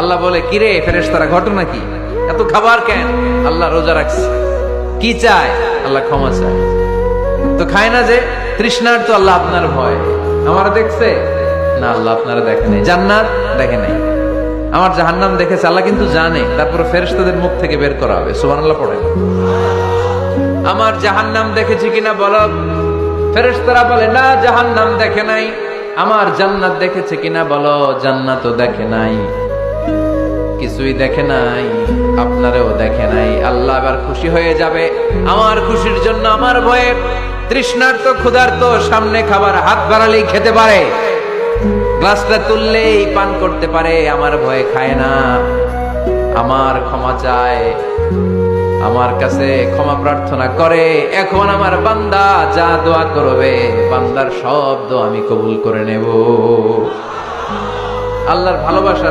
আল্লাহ বলে, কিরে ফেরেশতারা, ঘটনা কি? এত খাবার কেন? আল্লাহ রোজা রাখছে। কি চায়? আল্লাহ ক্ষমা চায়। তো খায় না যে তৃষ্ণার, তো আল্লাহ আপনার ভয়। আমার দেখছে না, আল্লাহ আপনারা দেখে নাই। জান্নাত দেখে নাই, আমার জাহান্নাম দেখেছে। আল্লাহ কিন্তু জানে, তারপরে ফেরেশতাদের মুখ থেকে বের করা হবে। সুবহানাল্লাহ পড়ে। আমার জাহান্নাম দেখেছি কিনা বলো। ফেরেশতারা বলে, না জাহান্নাম দেখে নাই। আমার জান্নাত দেখেছে কিনা বলো। জান্নাতও দেখে নাই, কিছুই দেখে নাই, আপনারেও দেখে নাই। আল্লাহ এবার খুশি হয়ে যাবে। আমার খুশির জন্য, আমার ভয়ে তৃষ্ণার্ত ক্ষুধার্ত সামনে খাবার হাত বাড়ালেই খেতে পারে, গ্লাসটা তুললেই পান করতে পারে। আমার ভয়ে খায় না, আমার ক্ষমা চায়, আমার কাছে ক্ষমা প্রার্থনা করে। এখন আমার বান্দা যা দোয়া করবে, বান্দার সব দোয়া আমি কবুল করে নেব। আল্লাহর ভালোবাসা